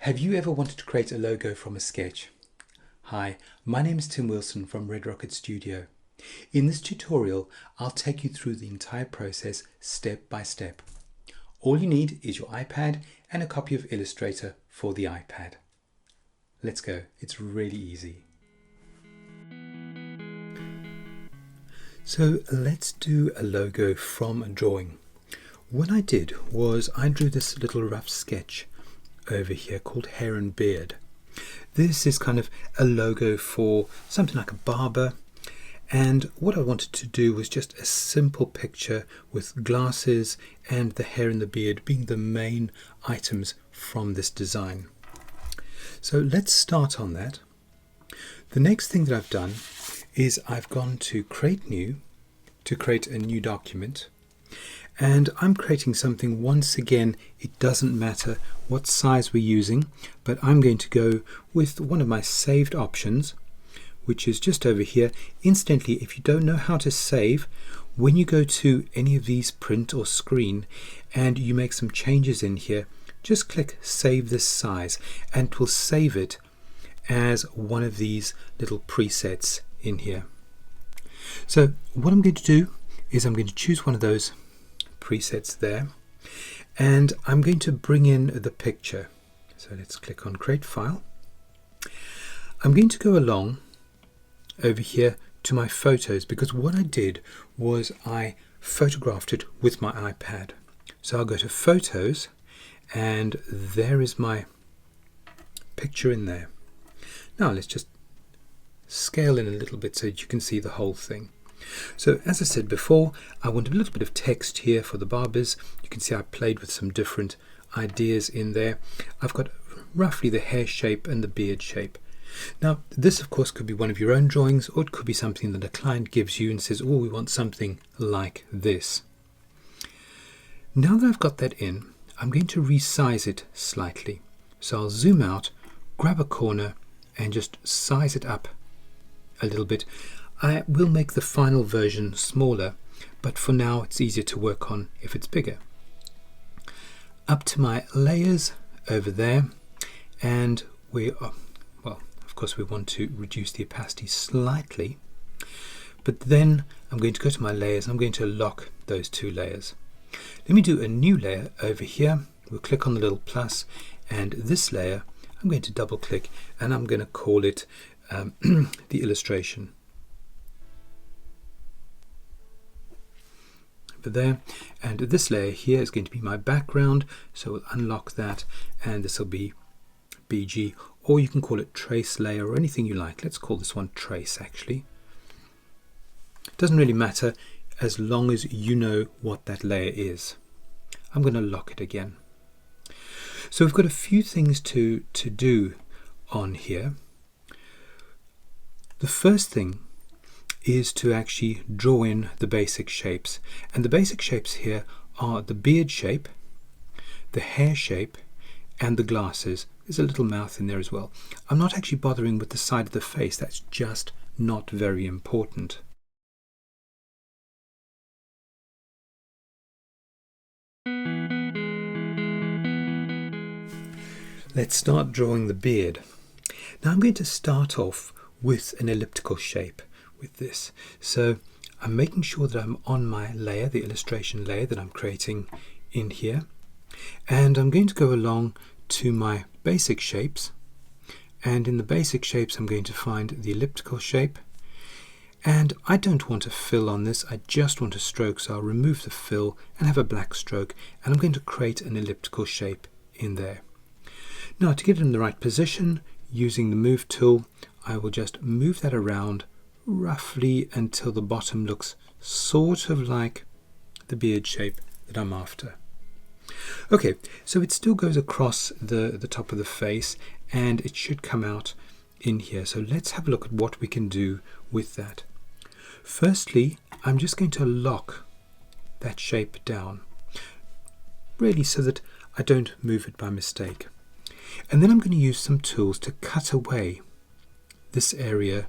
Have you ever wanted to create a logo from a sketch? Hi, my name is Tim Wilson from Red Rocket Studio. In this tutorial, I'll take you through the entire process step by step. All you need is your iPad and a copy of Illustrator for the iPad. Let's go, it's really easy. So let's do a logo from a drawing. What I did was I drew this little rough sketch over here called Hair and Beard. This is kind of a logo for something like a barber, and what I wanted to do was just a simple picture with glasses and the hair and the beard being the main items from this design. So let's start on that. The next thing that I've done is I've gone to Create New to create a new document, and I'm creating something. Once again, it doesn't matter what size we're using, but I'm going to go with one of my saved options, which is just over here. Incidentally, if you don't know how to save, when you go to any of these print or screen and you make some changes in here, just click save this size and it will save it as one of these little presets in here. So what I'm going to do is I'm going to choose one of those presets there, and I'm going to bring in the picture. So let's click on Create File. I'm going to go along over here to my photos, because what I did was I photographed it with my iPad. So I'll go to Photos, and there is my picture in there. Now let's just scale in a little bit so that you can see the whole thing. So as I said before, I wanted a little bit of text here for the barbers. You can see I played with some different ideas in there. I've got roughly the hair shape and the beard shape. Now this of course could be one of your own drawings, or it could be something that a client gives you and says, oh, we want something like this. Now that I've got that in, I'm going to resize it slightly. So I'll zoom out, grab a corner and just size it up a little bit. I will make the final version smaller, but for now it's easier to work on if it's bigger. Up to my layers over there, and we are, well, of course we want to reduce the opacity slightly, but then I'm going to go to my layers. I'm going to lock those two layers. Let me do a new layer over here. We'll click on the little plus, and this layer I'm going to double click and I'm going to call it the illustration. Over there, and this layer here is going to be my background, so we'll unlock that and this will be BG, or you can call it trace layer or anything you like. Let's call this one trace actually. Doesn't really matter as long as you know what that layer is. I'm going to lock it again. So we've got a few things to do on here. The first thing is to actually draw in the basic shapes, and the basic shapes here are the beard shape, the hair shape and the glasses. There's a little mouth in there as well. I'm not actually bothering with the side of the face, that's just not very important. Let's start drawing the beard. Now I'm going to start off with an elliptical shape with this. So I'm making sure that I'm on my layer, the illustration layer that I'm creating in here, and I'm going to go along to my basic shapes, and in the basic shapes I'm going to find the elliptical shape, and I don't want a fill on this, I just want a stroke, so I'll remove the fill and have a black stroke, and I'm going to create an elliptical shape in there. Now to get it in the right position, using the move tool, I will just move that around roughly until the bottom looks sort of like the beard shape that I'm after. Okay, so it still goes across the top of the face and it should come out in here. So let's have a look at what we can do with that. Firstly, I'm just going to lock that shape down, really so that I don't move it by mistake. And then I'm going to use some tools to cut away this area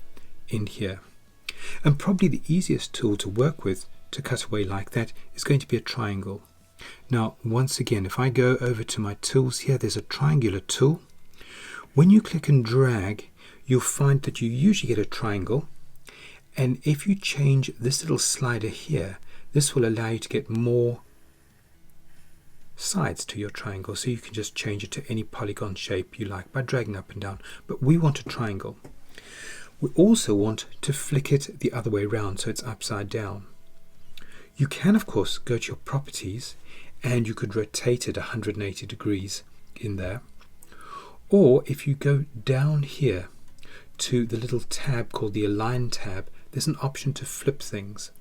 in here. And probably the easiest tool to work with to cut away like that is going to be a triangle. Now once again, if I go over to my tools here, there's a triangular tool. When you click and drag, you'll find that you usually get a triangle, and if you change this little slider here, this will allow you to get more sides to your triangle, so you can just change it to any polygon shape you like by dragging up and down. But we want a triangle. We also want to flick it the other way around, so it's upside down. You can of course go to your properties and you could rotate it 180 degrees in there, or if you go down here to the little tab called the Align tab, there's an option to flip things.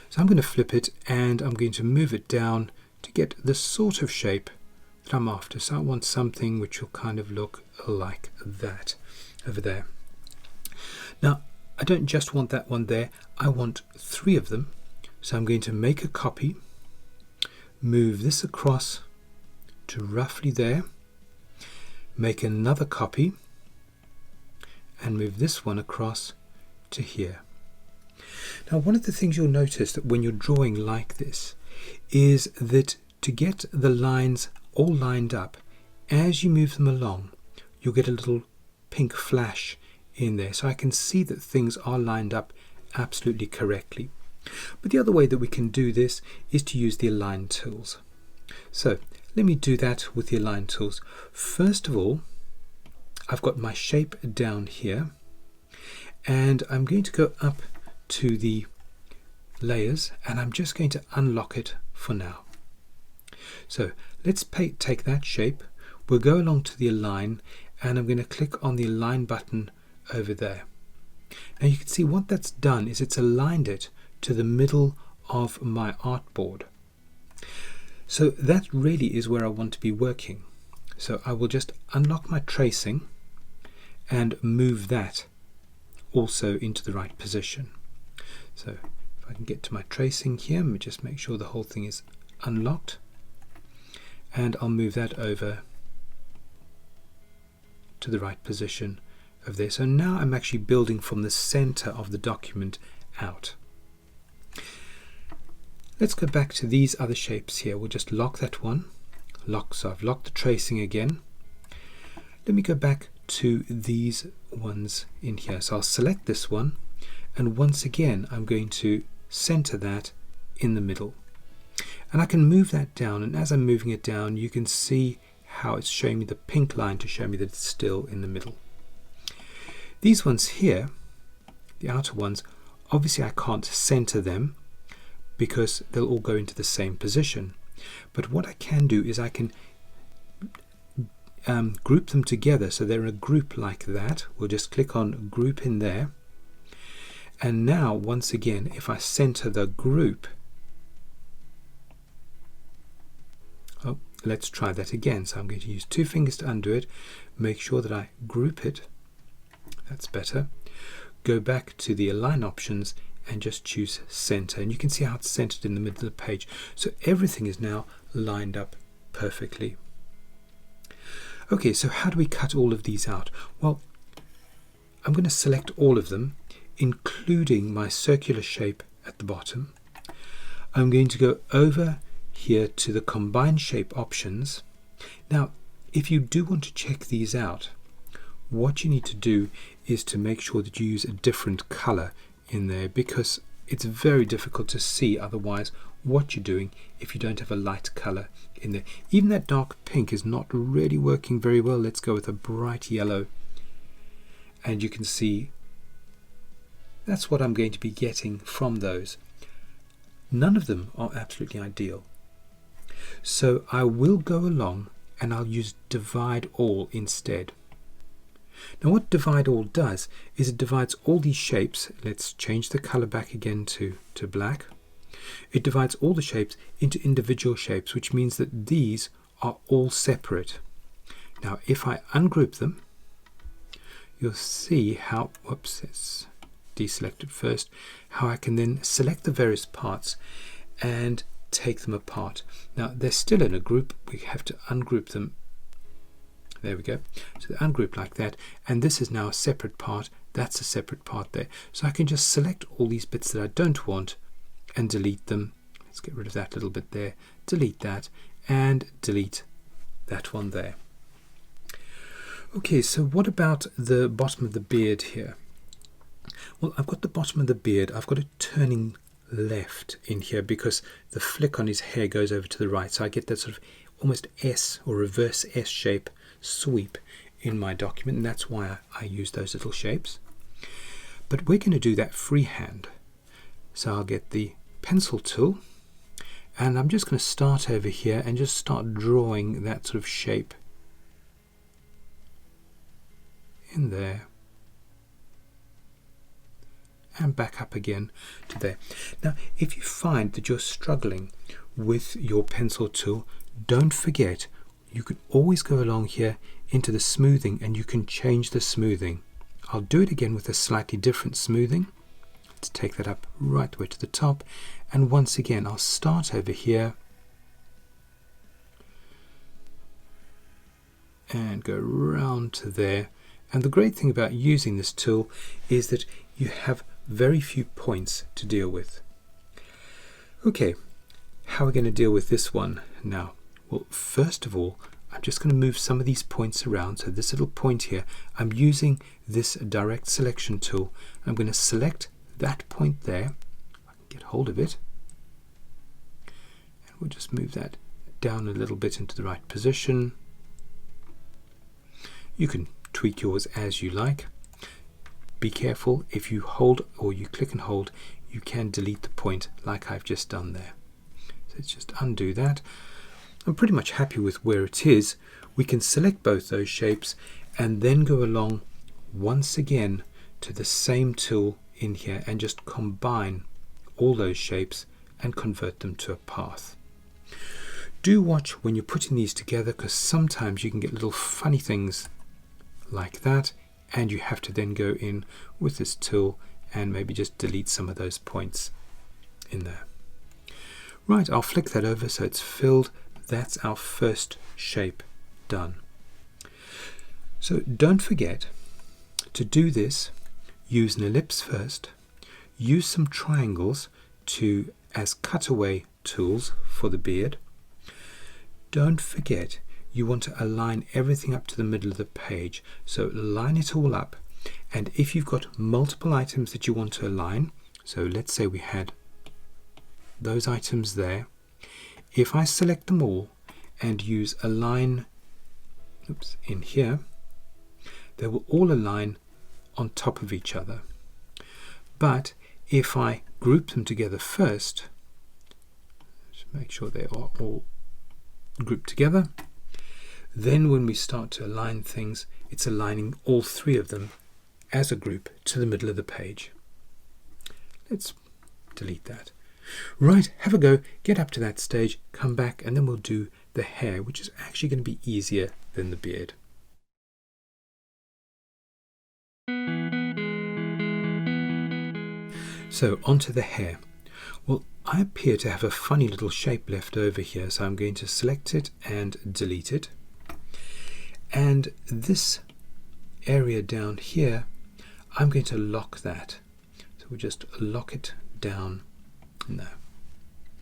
So I'm going to flip it and I'm going to move it down to get the sort of shape that I'm after. So I want something which will kind of look like that over there. Now I don't just want that one there, I want 3 of them. So I'm going to make a copy, move this across to roughly there, make another copy and move this one across to here. Now one of the things you'll notice that when you're drawing like this is that to get the lines all lined up, as you move them along, you'll get a little pink flash in there. So I can see that things are lined up absolutely correctly. But the other way that we can do this is to use the Align tools. So let me do that with the Align tools. First of all, I've got my shape down here, and I'm going to go up to the layers and I'm just going to unlock it for now. So let's take that shape, we'll go along to the Align and I'm going to click on the Align button over there. Now you can see what that's done is it's aligned it to the middle of my artboard. So that really is where I want to be working. So I will just unlock my tracing and move that also into the right position. So if I can get to my tracing here, let me just make sure the whole thing is unlocked, and I'll move that over to the right position of there. So now I'm actually building from the center of the document out. Let's go back to these other shapes here. We'll just lock that one. So I've locked the tracing again. Let me go back to these ones in here. So I'll select this one, and once again I'm going to center that in the middle. And I can move that down, and as I'm moving it down you can see how it's showing me the pink line to show me that it's still in the middle. These ones here, the outer ones, obviously I can't center them because they'll all go into the same position. But what I can do is I can group them together so they're in a group like that. We'll just click on group in there. And now once again, if I center the group, let's try that again. So I'm going to use 2 fingers to undo it, make sure that I group it. That's better. Go back to the Align options and just choose center, and you can see how it's centered in the middle of the page. So everything is now lined up perfectly. Okay, so how do we cut all of these out? Well, I'm going to select all of them, including my circular shape at the bottom. I'm going to go over here to the combine shape options. Now if you do want to check these out, what you need to do is to make sure that you use a different color in there, because it's very difficult to see otherwise what you're doing if you don't have a light color in there. Even that dark pink is not really working very well. Let's go with a bright yellow, and you can see that's what I'm going to be getting from those. None of them are absolutely ideal, so I will go along and I'll use divide all instead. Now what divide all does is it divides all these shapes. Let's change the color back again to black. It divides all the shapes into individual shapes, which means that these are all separate. Now if I ungroup them, you'll see how, whoops, let's deselect it first, how I can then select the various parts and take them apart. Now they're still in a group, we have to ungroup them. There we go. So they're ungrouped like that, and this is now a separate part, that's a separate part there. So I can just select all these bits that I don't want and delete them. Let's get rid of that little bit there, delete that, and delete that one there. Okay, so what about the bottom of the beard here? Well, I've got the bottom of the beard, I've got it turning left in here because the flick on his hair goes over to the right, so I get that sort of almost S or reverse S shape sweep in my document, and that's why I use those little shapes. But we're going to do that freehand. So I'll get the pencil tool, and I'm just going to start over here and just start drawing that sort of shape in there and back up again to there. Now if you find that you're struggling with your pencil tool, don't forget you can always go along here into the smoothing and you can change the smoothing. I'll do it again with a slightly different smoothing. Let's take that up right the way to the top, and once again I'll start over here and go round to there. And the great thing about using this tool is that you have very few points to deal with. Okay, how are we going to deal with this one now? Well, first of all, I'm just going to move some of these points around. So this little point here, I'm using this direct selection tool. I'm going to select that point there. I can get hold of it. And we'll just move that down a little bit into the right position. You can tweak yours as you like. Be careful, if you hold or you click and hold, you can delete the point like I've just done there. So let's just undo that. I'm pretty much happy with where it is. We can select both those shapes and then go along once again to the same tool in here and just combine all those shapes and convert them to a path. Do watch when you're putting these together, because sometimes you can get little funny things like that, and you have to then go in with this tool and maybe just delete some of those points in there. Right, I'll flick that over so it's filled. That's our first shape done. So don't forget to do this, use an ellipse first, use some triangles as cutaway tools for the beard. Don't forget you want to align everything up to the middle of the page, so line it all up. And if you've got multiple items that you want to align, so let's say we had those items there, if I select them all and use align in here, they will all align on top of each other. But if I group them together first, just make sure they are all grouped together, then when we start to align things, it's aligning all three of them as a group to the middle of the page. Let's delete that. Right, have a go, get up to that stage, come back, and then we'll do the hair, which is actually going to be easier than the beard. So onto the hair. Well, I appear to have a funny little shape left over here, so I'm going to select it and delete it. And this area down here, I'm going to lock that. So we'll just lock it down there.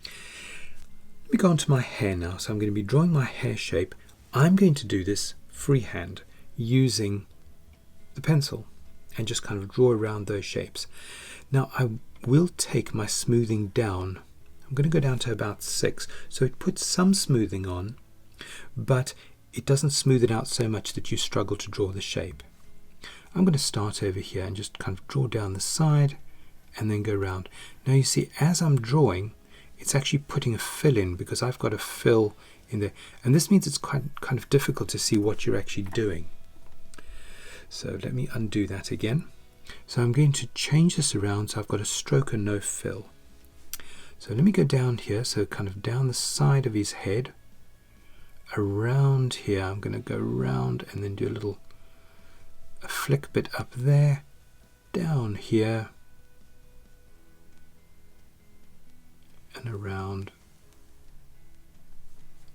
Let me go on to my hair now. So I'm going to be drawing my hair shape. I'm going to do this freehand using the pencil and just kind of draw around those shapes. Now I will take my smoothing down. I'm going to go down to about 6. So it puts some smoothing on, but it doesn't smooth it out so much that you struggle to draw the shape. I'm going to start over here and just kind of draw down the side and then go around. Now you see, as I'm drawing, it's actually putting a fill in because I've got a fill in there. And this means it's kind of difficult to see what you're actually doing. So let me undo that again. So I'm going to change this around so I've got a stroke and no fill. So let me go down here, so kind of down the side of his head. Around here, I'm going to go around and then do a flick bit up there, down here, and around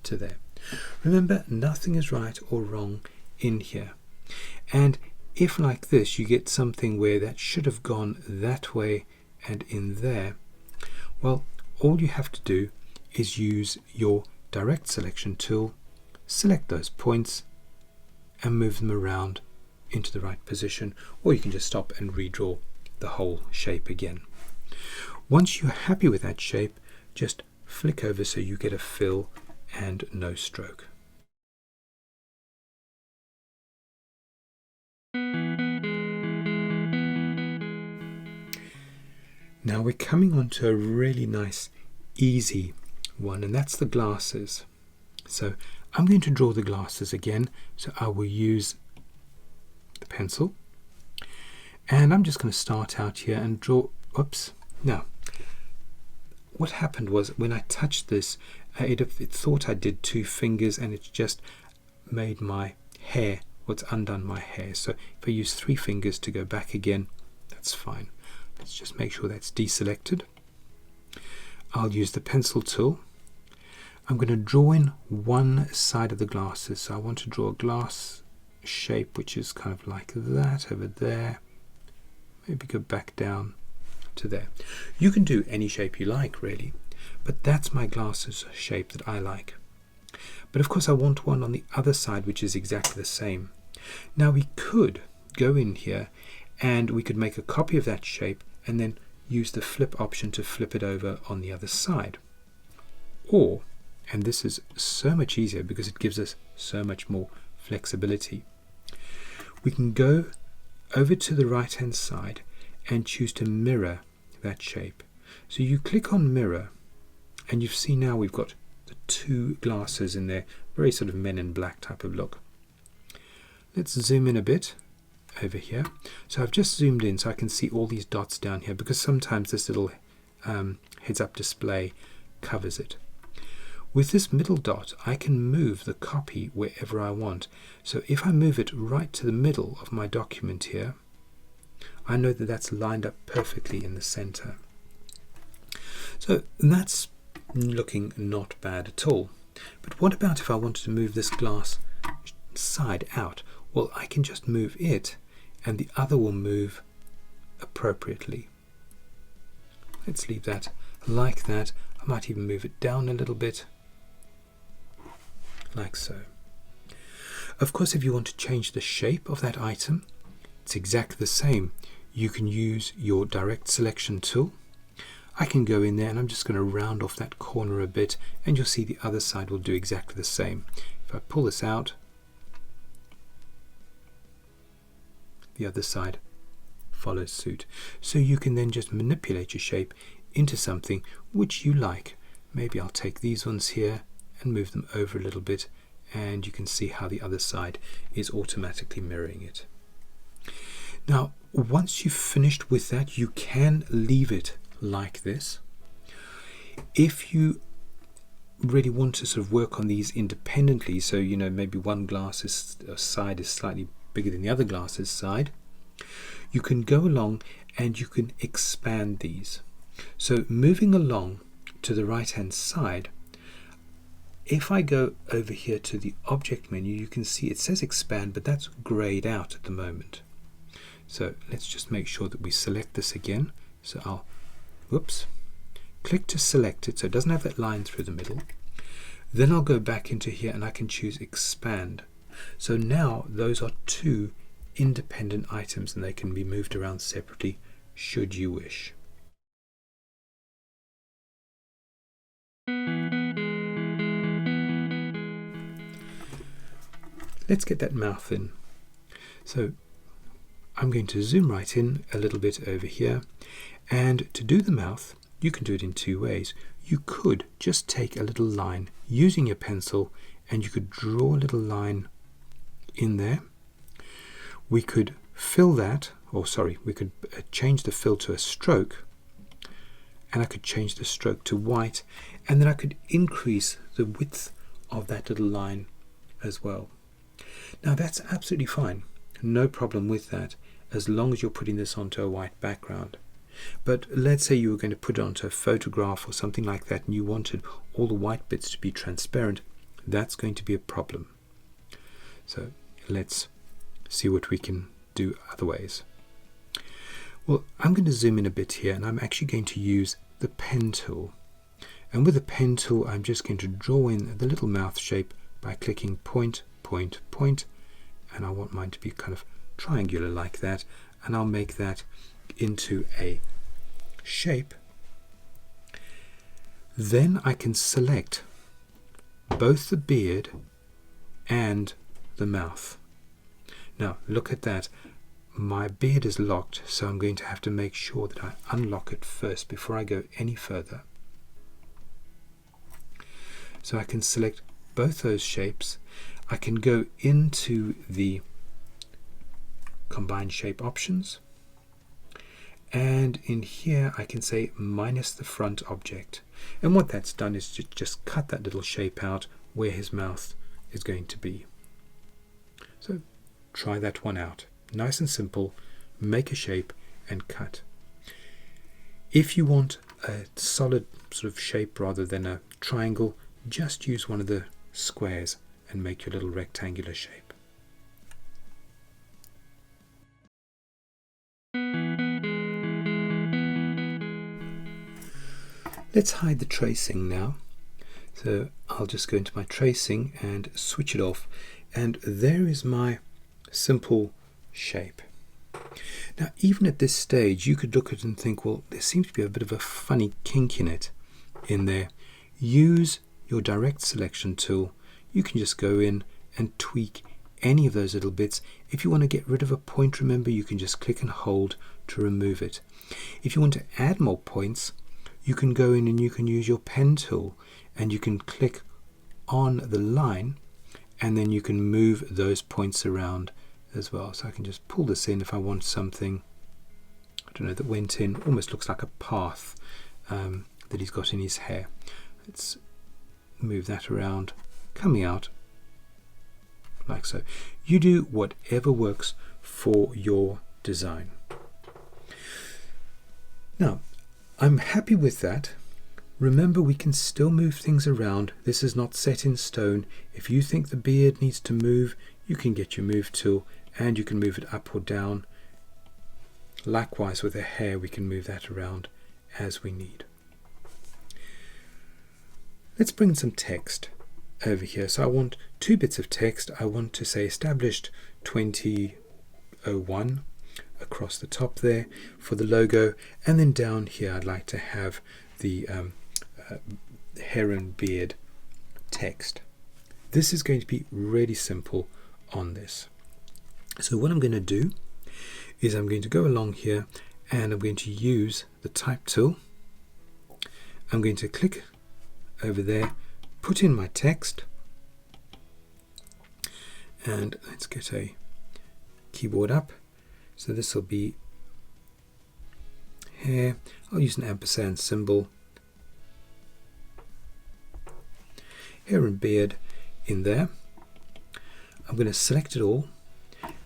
to there. Remember, nothing is right or wrong in here. And if like this you get something where that should have gone that way and in there, well, all you have to do is use your direct selection tool, select those points and move them around into the right position, or you can just stop and redraw the whole shape again. Once you're happy with that shape, just flick over so you get a fill and no stroke. Now we're coming on to a really nice, easy one, and that's the glasses. So I'm going to draw the glasses again, so I will use the pencil, and I'm just going to start out here and draw. Oops. Now, what happened was when I touched this, it thought I did 2 fingers, and it just made my hair, what's undone my hair. So if I use 3 fingers to go back again, that's fine. Let's just make sure that's deselected. I'll use the pencil tool. I'm going to draw in one side of the glasses. So I want to draw a glass shape which is kind of like that over there. Maybe go back down to there. You can do any shape you like really, but that's my glasses shape that I like. But of course I want one on the other side which is exactly the same. Now we could go in here and we could make a copy of that shape and then use the flip option to flip it over on the other side. Or, and this is so much easier because it gives us so much more flexibility, we can go over to the right hand side and choose to mirror that shape. So you click on mirror and you see now we've got the 2 glasses in there, very sort of Men in Black type of look. Let's zoom in a bit over here. So I've just zoomed in so I can see all these dots down here, because sometimes this little heads-up display covers it. With this middle dot I can move the copy wherever I want. So if I move it right to the middle of my document here, I know that that's lined up perfectly in the center. So that's looking not bad at all. But what about if I wanted to move this glass side out? Well, I can just move it and the other will move appropriately. Let's leave that like that. I might even move it down a little bit, like so. Of course, if you want to change the shape of that item, it's exactly the same. You can use your direct selection tool. I can go in there and I'm just going to round off that corner a bit, and you'll see the other side will do exactly the same. If I pull this out, the other side follows suit. So you can then just manipulate your shape into something which you like. Maybe I'll take these ones here and move them over a little bit, and you can see how the other side is automatically mirroring it. Now, once you've finished with that, you can leave it like this. If you really want to sort of work on these independently, so you know maybe one glass's side is slightly bigger than the other glass's side, you can go along and you can expand these. So moving along to the right hand side, if I go over here to the object menu, you can see it says expand, but that's grayed out at the moment. So let's just make sure that we select this again. So I'll click to select it so it doesn't have that line through the middle. Then I'll go back into here and I can choose expand. So now those are 2 independent items and they can be moved around separately should you wish. Let's get that mouth in. So I'm going to zoom right in a little bit over here, and to do the mouth you can do it in 2 ways. You could just take a little line using your pencil and you could draw a little line in there. We could fill that, or sorry, we could change the fill to a stroke, and I could change the stroke to white, and then I could increase the width of that little line as well. Now that's absolutely fine, no problem with that, as long as you're putting this onto a white background. But let's say you were going to put it onto a photograph or something like that and you wanted all the white bits to be transparent, that's going to be a problem. So let's see what we can do other ways. Well, I'm going to zoom in a bit here, and I'm actually going to use the pen tool. And with the pen tool, I'm just going to draw in the little mouth shape by clicking point, point, point, and I want mine to be kind of triangular like that, and I'll make that into a shape. Then I can select both the beard and the mouth. Now look at that, my beard is locked, so I'm going to have to make sure that I unlock it first before I go any further. So I can select both those shapes. I can go into the combine shape options, and in here I can say minus the front object, and what that's done is to just cut that little shape out where his mouth is going to be. So try that one out. Nice and simple. Make a shape and cut. If you want a solid sort of shape rather than a triangle, just use one of the squares and make your little rectangular shape. Let's hide the tracing now. So I'll just go into my tracing and switch it off, and there is my simple shape. Now even at this stage you could look at it and think, well, there seems to be a bit of a funny kink in there. Use your direct selection tool. You can just go in and tweak any of those little bits. If you want to get rid of a point, remember, you can just click and hold to remove it. If you want to add more points, you can go in and you can use your pen tool, and you can click on the line, and then you can move those points around as well. So I can just pull this in if I want something, I don't know, that went in, almost looks like a path that he's got in his hair. Let's move that around, coming out like so. You do whatever works for your design. Now I'm happy with that. Remember, we can still move things around. This is not set in stone. If you think the beard needs to move, you can get your move tool and you can move it up or down. Likewise with the hair, we can move that around as we need. Let's bring some text over here. So I want two bits of text. I want to say established 2001 across the top there for the logo, and then down here I'd like to have the hair and beard text. This is going to be really simple on this. So what I'm going to do is I'm going to go along here and I'm going to use the type tool. I'm going to click over there, put in my text, and let's get a keyboard up. So this will be hair. I'll use an ampersand symbol. Hair and beard in there. I'm going to select it all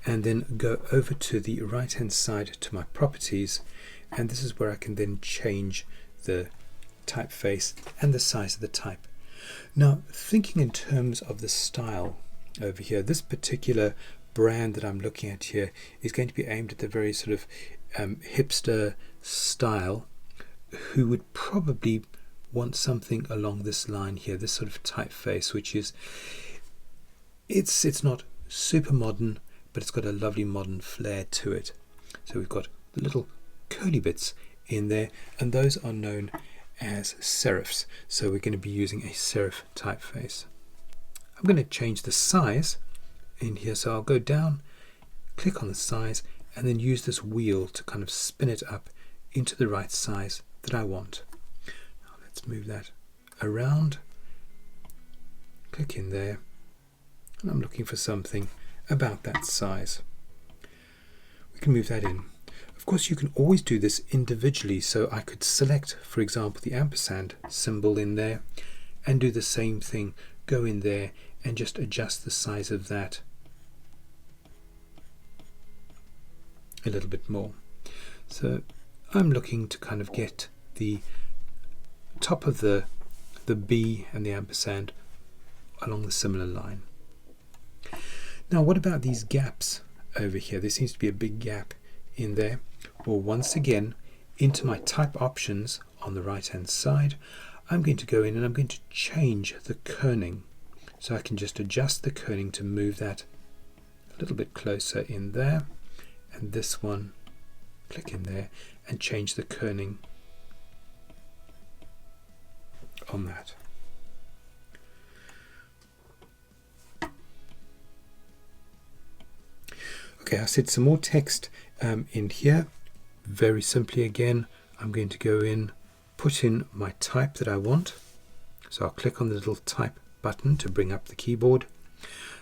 and then go over to the right hand side to my properties, and this is where I can then change the typeface and the size of the type. Now thinking in terms of the style over here, this particular brand that I'm looking at here is going to be aimed at the very sort of hipster style, who would probably want something along this line here, this sort of typeface, which is it's not super modern, but it's got a lovely modern flair to it. So we've got the little curly bits in there, and those are known as serifs. So we're going to be using a serif typeface. I'm going to change the size in here, so I'll go down, click on the size, and then use this wheel to kind of spin it up into the right size that I want. Now let's move that around, click in there, and I'm looking for something about that size. We can move that in. Of course, you can always do this individually, so I could select, for example, the ampersand symbol in there and do the same thing, go in there and just adjust the size of that a little bit more. So I'm looking to kind of get the top of the B and the ampersand along the similar line. Now what about these gaps over here? There seems to be a big gap in there. Well, once again, into my type options on the right hand side, I'm going to go in and I'm going to change the kerning. So I can just adjust the kerning to move that a little bit closer in there, and this one, click in there and change the kerning on that. Okay, I said some more text in here. Very simply again, I'm going to go in, put in my type that I want. So I'll click on the little type button to bring up the keyboard.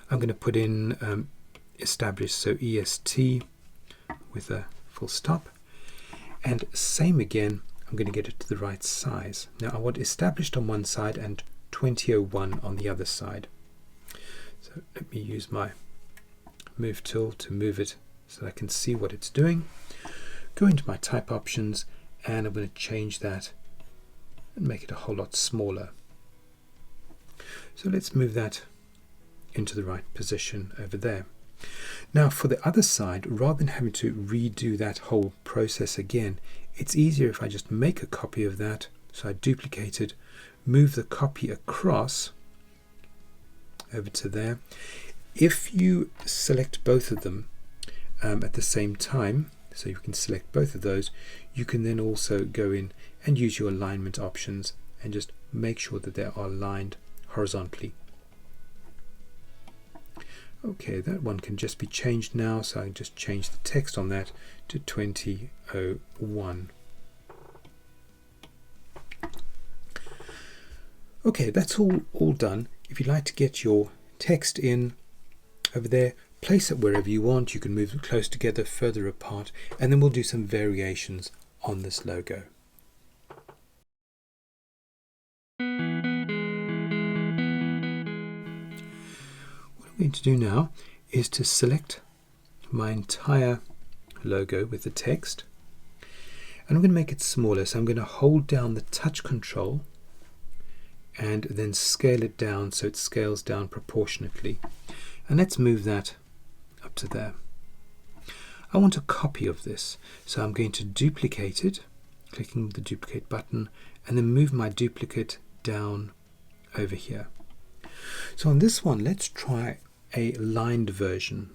I'm going to put in establish, so EST with a full stop. And same again, I'm going to get it to the right size. Now I want established on one side and 2001 on the other side. So let me use my move tool to move it so that I can see what it's doing. Go into my type options and I'm going to change that and make it a whole lot smaller. So let's move that into the right position over there. Now for the other side, rather than having to redo that whole process again, it's easier if I just make a copy of that. So I duplicate it, move the copy across over to there. If you select both of them at the same time, so you can select both of those, you can then also go in and use your alignment options and just make sure that they are aligned horizontally. Okay, that one can just be changed now, so I can just change the text on that to 2001. Okay, that's all done. If you'd like to get your text in over there, place it wherever you want. You can move them close together, further apart, and then we'll do some variations on this logo. What I'm going to do now is to select my entire logo with the text, and I'm going to make it smaller. So I'm going to hold down the touch control and then scale it down so it scales down proportionately. And let's move that up to there. I want a copy of this, so I'm going to duplicate it, clicking the duplicate button, and then move my duplicate down over here. So on this one, let's try a lined version.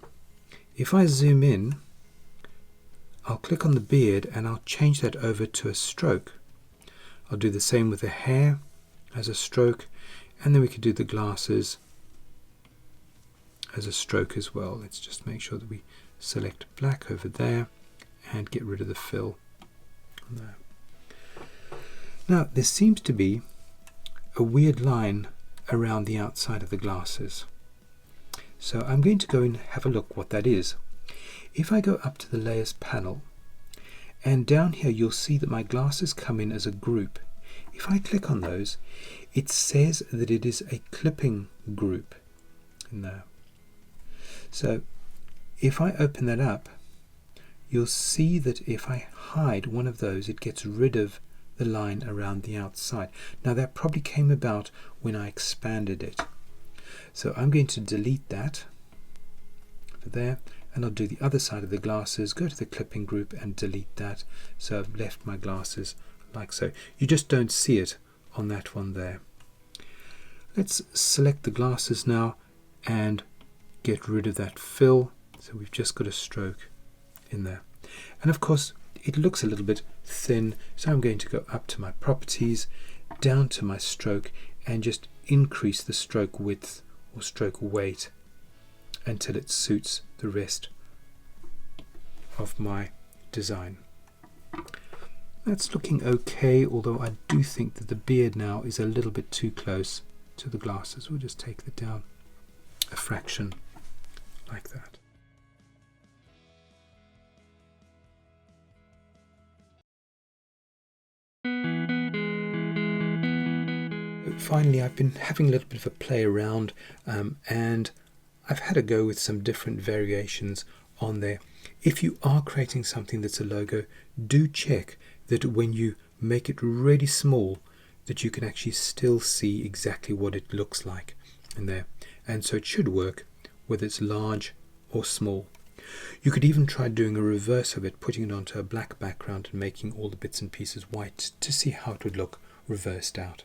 If I zoom in, I'll click on the beard and I'll change that over to a stroke. I'll do the same with the hair as a stroke, and then we could do the glasses as a stroke as well. Let's just make sure that we select black over there and get rid of the fill on there. Now there seems to be a weird line around the outside of the glasses, so I'm going to go and have a look what that is. If I go up to the layers panel, and down here you'll see that my glasses come in as a group. If I click on those, it says that it is a clipping group in there. So if I open that up, you'll see that if I hide one of those, it gets rid of the line around the outside. Now that probably came about when I expanded it. So I'm going to delete that over there, and I'll do the other side of the glasses, go to the clipping group and delete that. So I've left my glasses like so. You just don't see it on that one there. Let's select the glasses now and get rid of that fill, so we've just got a stroke in there. And of course it looks a little bit thin, so I'm going to go up to my properties, down to my stroke, and just increase the stroke width or stroke weight until it suits the rest of my design. That's looking okay, although I do think that the beard now is a little bit too close to the glasses. We'll just take that down a fraction like that. Finally, I've been having a little bit of a play around and I've had a go with some different variations on there. If you are creating something that's a logo, do check that when you make it really small, that you can actually still see exactly what it looks like in there. And so it should work whether it's large or small. You could even try doing a reverse of it, putting it onto a black background and making all the bits and pieces white to see how it would look reversed out.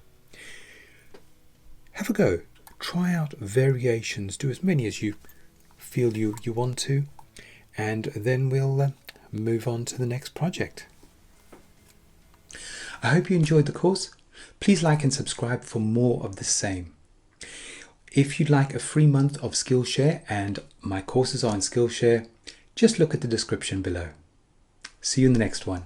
Have a go. Try out variations. Do as many as you feel you want to, and then we'll move on to the next project. I hope you enjoyed the course. Please like and subscribe for more of the same. If you'd like a free month of Skillshare, and my courses are on Skillshare, just look at the description below. See you in the next one.